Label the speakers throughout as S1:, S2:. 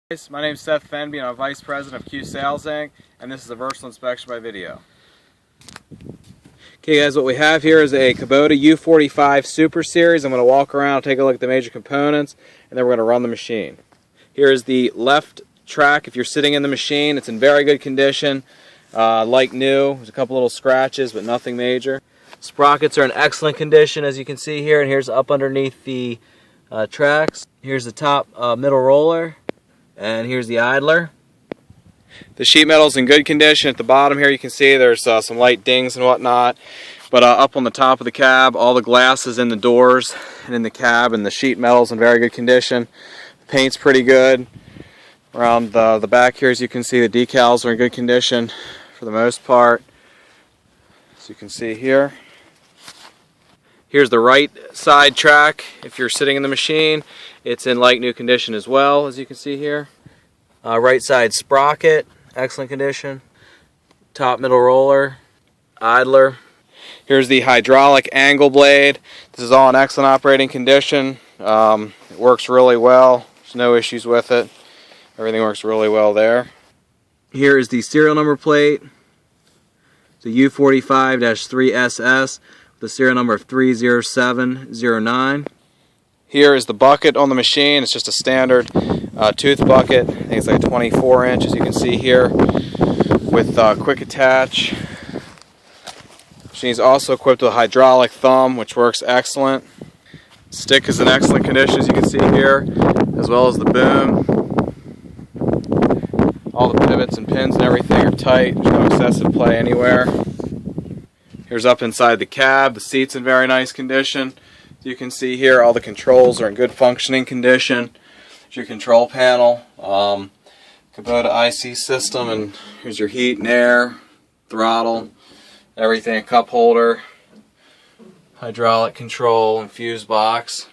S1: My name is Seth and I'm Vice President of Q Sales Inc. and this is a virtual inspection by video. Okay guys, what we have here is a Kubota U45 Super Series. I'm going to walk around, take a look at the major components, and then we're going to run the machine. Here is the left track. If you're sitting in the machine, it's in very good condition, like new. There's a couple little scratches, but nothing major. Sprockets are in excellent condition, as you can see here, and here's up underneath the tracks. Here's the top middle roller. And here's the idler. The sheet metal's in good condition. At the bottom here you can see there's some light dings and whatnot. But up on the top of the cab, all the glass is in the doors and in the cab, and the sheet metal's in very good condition. The paint's pretty good. Around the back here, as you can see, the decals are in good condition for the most part. As you can see here. Here's the right side track. If you're sitting in the machine, it's in like new condition as well, as you can see here. Right side sprocket, excellent condition. Top middle roller, idler. Here's the hydraulic angle blade. This is all in excellent operating condition. It works really well. There's no issues with it. Everything works really well there. Here is the serial number plate. The U45-3SS. The serial number of 30709. Here is the bucket on the machine. It's just a standard tooth bucket. I think it's like 24 inch, as you can see here, with quick attach. The machine is also equipped with a hydraulic thumb, which works excellent. Stick is in excellent condition, as you can see here, as well as the boom. All the pivots and pins and everything are tight. There's no excessive play anywhere. Here's up inside the cab. The seat's in very nice condition. As you can see here, all the controls are in good functioning condition. Here's your control panel, Kubota IC system, and here's your heat and air, throttle, everything, a cup holder, hydraulic control, and fuse box.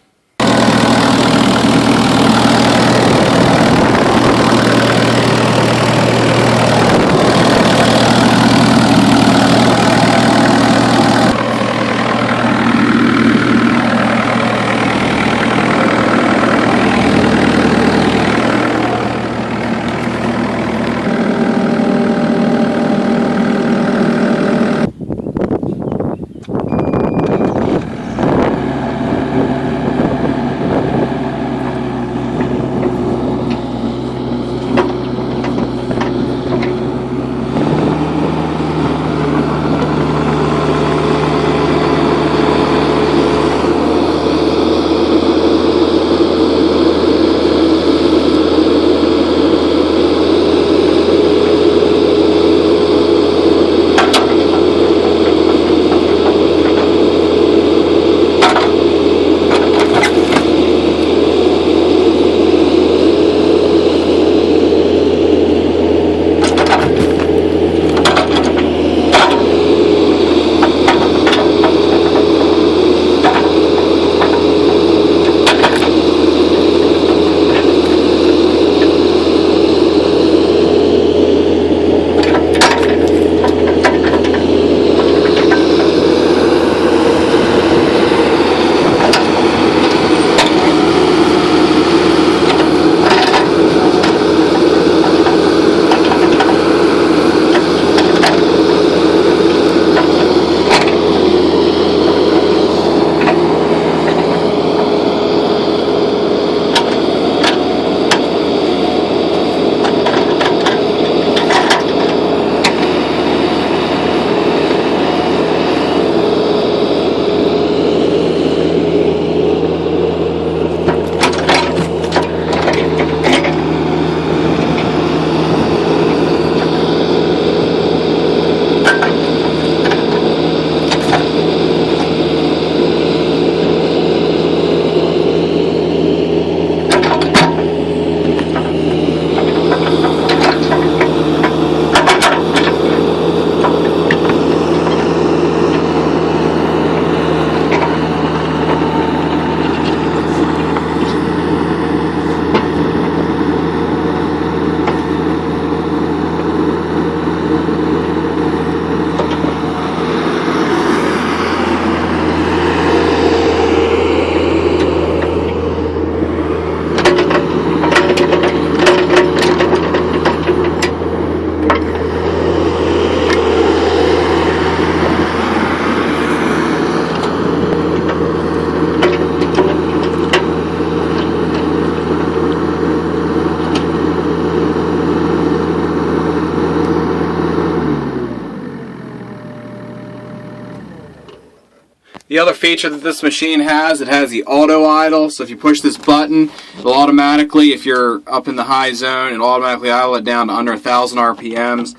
S1: The other feature that this machine has, it has the auto idle. So if you push this button, it'll automatically, if you're up in the high zone, it'll automatically idle it down to under 1,000 RPMs.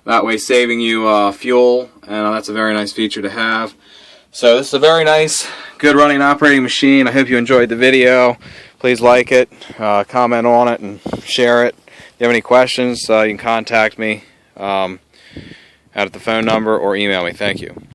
S1: That way saving you fuel, and that's a very nice feature to have. So this is a very nice, good running operating machine. I hope you enjoyed the video. Please like it, comment on it, and share it. If you have any questions, you can contact me at the phone number or email me. Thank you.